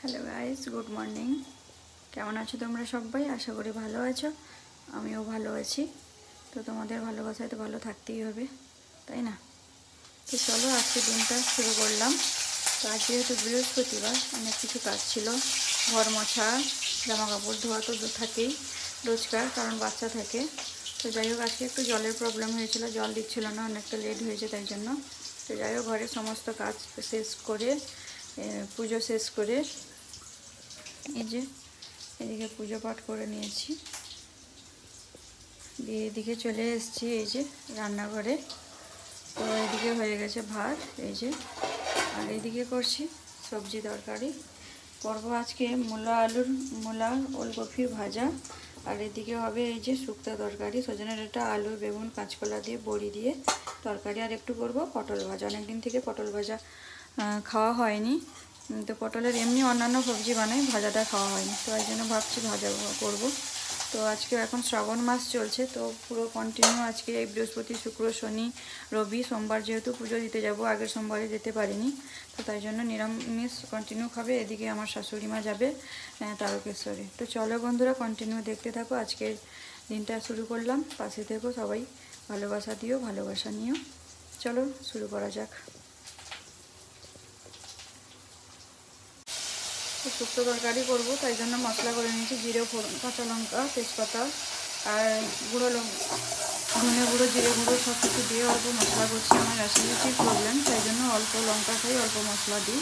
Hello guys, good morning. কেমন আছো তোমরা সবাই? আশা করি ভালো আছো। আমিও ভালো আছি। তো তোমাদের ভালোবাসায় তো ভালো থাকতেই হবে, তাই না? তো চলো আজকে দিনটা শুরু করলাম। তো আজ যেহেতু বৃহস্পতিবার, অনেক কিছু কাজ ছিল। ঘর মোছা, জামা কাপড় ধোয়া তো থাকেই রোজকার, কারণ বাচ্চা থাকে। তো যাই হোক, আজকে একটু জলের প্রবলেম হয়েছিল, জল দিচ্ছিল না, অনেকটা লেট হয়েছে তাই জন্য। তো যাই হোক, ঘরের সমস্ত কাজ শেষ করে, পুজো শেষ করে, এই যে এদিকে পুজো পাঠ করে নিয়েছি, দিয়ে এদিকে চলে এসেছি এই যে রান্নাঘরে। তো এদিকে হয়ে গেছে ভাত, এই যে, আর এইদিকে করছি সবজি তরকারি করবো আজকে। মূলা ওলকপির ভাজা, আর এদিকে হবে এই যে শুক্তো তরকারি, সজনে ডাঁটা, আলু, বেগুন, কাঁচকলা দিয়ে বড়ি দিয়ে তরকারি। আর একটু করবো পটল ভাজা, অনেকদিন থেকে পটল ভাজা খাওয়া হয়নি। তো পটলের এমনি অন্যান্য সবজি বানাই, ভাজাটা খাওয়া হয়নি, তো এই জন্য ভাবছি ভাজা করব। তো আজকে এখন শ্রাবণ মাস চলছে, তো পুরো কন্টিনিউ আজকে এই বৃহস্পতি, শুক্র, শনি, রবি, সোমবার যেহেতু পুজো দিতে যাব, আগের সোমবারে যেতে পারিনি, তো তাই জন্য নিরামিষ কন্টিনিউ খাবে। এদিকে আমার শাশুড়ি মা যাবে তারকেশ্বরে। তো চলো বন্ধুরা, কন্টিনিউ দেখতে থাকো। আজকের দিনটা শুরু করলাম, পাশে থেকো সবাই, ভালোবাসা দিও, ভালোবাসা নিও। চলো শুরু করা যাক। শুক্তো তরকারি করবো, তাই জন্য মশলা করে নিয়েছি, জিরে ফোড়ন, কাঁচা লঙ্কা, তেজপাতা, আর গুঁড়ো ধনে গুঁড়ো, জিরে গুঁড়ো সব কিছু দিয়ে অল্প মশলা করছি। আমার অ্যাসিডিটির প্রবলেম, তাই জন্য অল্প লঙ্কা খাই, অল্প মশলা দিই।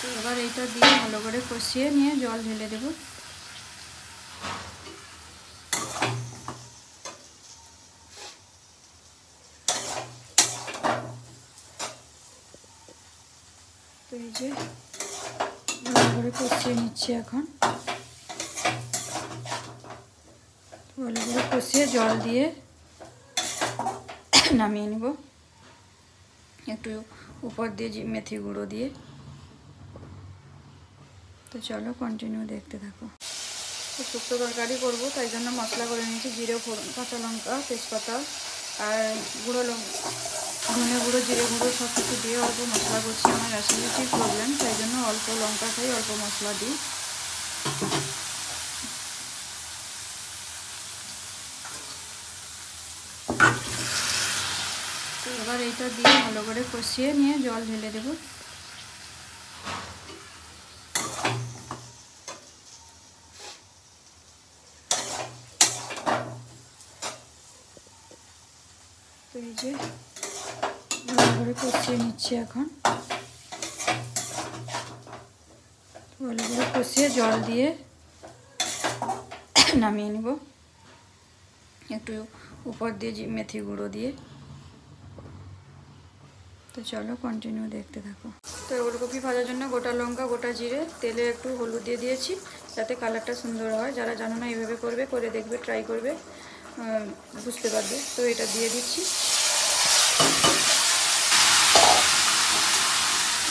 তো এবার এইটা দিয়ে ভালো করে কষিয়ে নিয়ে জল ঢেলে দেবো। তো এই যে ভালো করে কষিয়ে নিচ্ছি এখন, ভালো করে কষিয়ে জল দিয়ে নামিয়ে নেব, একটু উপর দিয়ে মেথি গুঁড়ো দিয়ে। তো চলো কন্টিনিউ দেখতে থাকো। তো শুক্তো তরকারি করবো, তাই জন্য মশলা করে নিয়েছি, জিরে ফোড়ন, কাঁচা লঙ্কা, তেজপাতা, আর ধনে গুঁড়ো, জিরে গুঁড়ো সব কিছু দিয়ে অল্প মশলা করছি। আমার অ্যাসিডিটির প্রবলেম, তাই জন্য অল্প লঙ্কা খাই, অল্প মশলা দিই। তো এবার এইটা দিয়ে ভালো করে কষিয়ে নিয়ে জল ঢেলে দেবো। তো এই যে ভালো করে কষিয়ে নিচ্ছি এখন, ভালো করে কষিয়ে জল দিয়ে নামিয়ে নেব, একটু উপর দিয়ে মেথি গুঁড়ো দিয়ে। তো চলো কন্টিনিউ দেখতে থাকো। তো ওলকপি ভাজার জন্য গোটা লঙ্কা, গোটা জিরে, তেলে একটু হলুদ দিয়ে দিয়েছি, যাতে কালারটা সুন্দর হয়। যারা জানো না এইভাবে করবে, করে দেখবে, ট্রাই করবে, বুঝতে পারবে। তো এটা দিয়ে দিচ্ছি।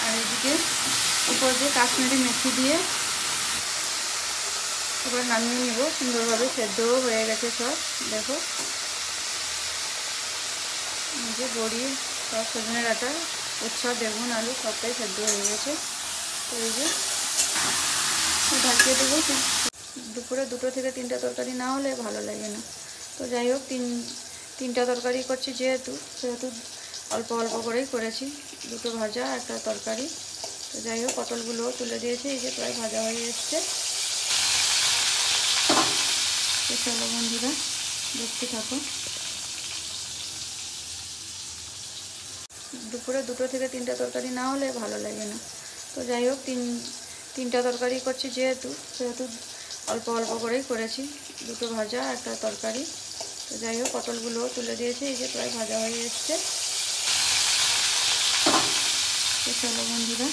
আর এদিকে উপর দিয়ে কাশ্মীরি মেথি দিয়ে এবার নামিয়ে নেব সুন্দরভাবে। সেদ্ধও হয়ে গেছে সব, দেখো যে বড়ি, সব সজনে ডাঁটা, উচ্ছে, বেগুন, আলু সবটাই সেদ্ধ হয়ে গেছে। তো এই যে ঢাকিয়ে দেবো। দুপুরে 2 থেকে 3টা তরকারি না হলে ভালো লাগে না। তো যাই হোক, তিনটা তরকারি করছি যেহেতু, সেহেতু অল্প অল্প করেই করেছি, 2টো ভাজা, একটা তরকারি। তো যাই হোক, পটলগুলোও তুলে দিয়েছি, এই যে প্রায় ভাজা হয়ে এসছে। তো চলো বন্ধুরা, দেখতে থাকো। দুপুরে 2 থেকে 3টা তরকারি না হলে ভালো লাগে না। তো যাই হোক, তিনটা তরকারি করছি যেহেতু, সেহেতু অল্প অল্প করেই করেছি, 2টো ভাজা, একটা তরকারি। তো যাই হোক, পটলগুলোও তুলে দিয়েছি, এই যে প্রায় ভাজা হয়ে এসছে। তো চলো বন্ধুরা,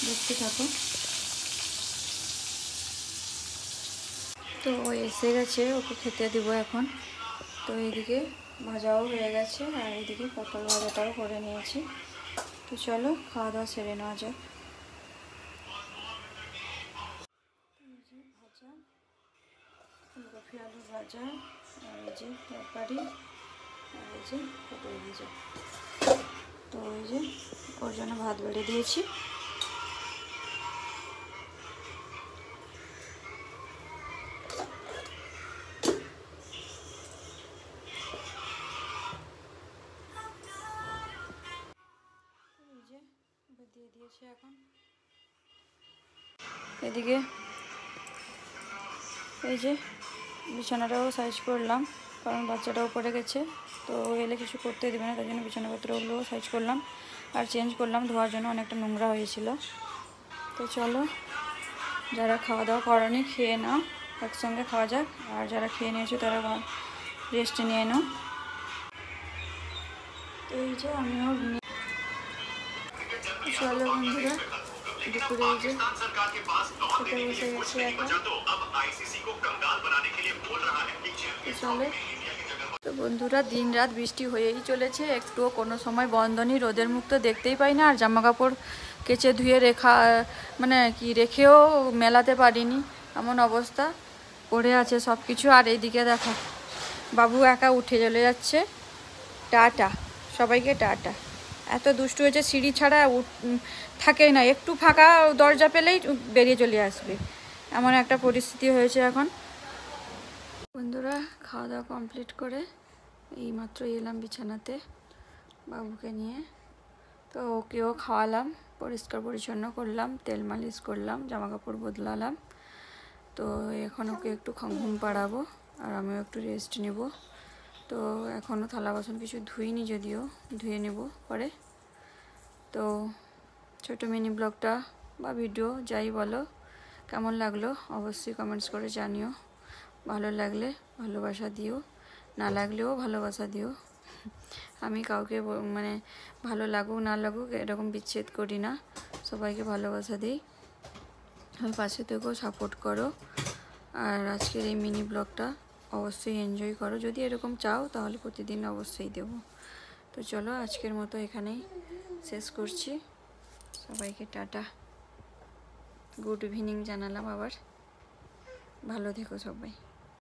দেখতে থাকো। তো ও এসে গেছে, ওকে খেতে দিব এখন। তো এইদিকে ভাজাও হয়ে গেছে, আর এইদিকে পটল ভাজাটাও করে নিয়েছি। তো চলো খাওয়া দাওয়া সেরে নেওয়া যাক। ভাজা, ফুলকপি আলু ভাজা, আর এই যে তরকারি, আর এই যে পটল ভাজা। তো এই যে ওর জন্য ভাত বেড়ে দিয়েছি। দিয়ে দিয়েছি এখন। এদিকে এই যে বিছানাটাও সাইজ করলাম, কারণ বাচ্চাটাও পড়ে গেছে, তো এলে কিছু করতে দেবে না, তাই জন্য বিছানাপত্রগুলোও সাইজ করলাম আর চেঞ্জ করলাম, ধোয়ার জন্য অনেকটা নোংরা হয়েছিল। তো চলো, যারা খাওয়া দাওয়া করেনি খেয়ে নাও, একসঙ্গে খাওয়া যাক, আর যারা খেয়ে নিয়েছো তারা রেস্ট নিয়ে নাও। তো এই যে আমিও চলো বন্ধুরা, দুপুরে এই যে খেতে বসে গেছি এখন। চলো, তো বন্ধুরা দিন রাত বৃষ্টি হয়েই চলেছে, একটুও কোনো সময় বন্ধ নেই, রোদের মুখ তো দেখতেই পাই না, আর জামা কাপড় কেচে ধুয়ে রেখেও মেলাতে পারিনি, এমন অবস্থা পড়ে আছে সব কিছু। আর এইদিকে দেখো বাবু একা উঠে চলে যাচ্ছে, টাটা সবাইকে টাটা। এত দুষ্টু হয়েছে, সিঁড়ি ছাড়া থাকেই না, একটু ফাঁকা দরজা পেলেই বেরিয়ে চলে আসবে, এমন একটা পরিস্থিতি হয়েছে এখন। বন্ধুরা খাওয়া দাওয়া কমপ্লিট করে এইমাত্র এলাম বিছানাতে বাবুকে নিয়ে, তো ওকেও খাওয়ালাম, পরিষ্কার পরিচ্ছন্ন করলাম, তেল মালিশ করলাম, জামা কাপড় বদলালাম। তো এখন ওকে একটু ঘুম পাড়াবো আর আমিও একটু রেস্ট নেব। তো এখনও থালা বাসন কিছু ধুইনি, যদিও ধুয়ে নেব পরে। তো ছোটো মিনি ব্লগটা বা ভিডিও যাই বলো, কেমন লাগলো অবশ্যই কমেন্টস করে জানিও। ভালো লাগলে ভালোবাসা দিও, না লাগলেও ভালোবাসা দিও। আমি কাউকে মানে ভালো লাগুক না লাগুক এরকম বিচ্ছেদ করি না, সবাইকে ভালোবাসা দিই। আমি পাশে থেকেও সাপোর্ট করো। আর আজকের এই মিনি ব্লগটা অবশ্যই এনজয় করো, যদি এরকম চাও তাহলে প্রতিদিন অবশ্যই দেব। তো চলো আজকের মতো এখানেই শেষ করছি, সবাইকে টাটা, গুড ইভিনিং জানালাম আবার, ভালো থেকো সবাই।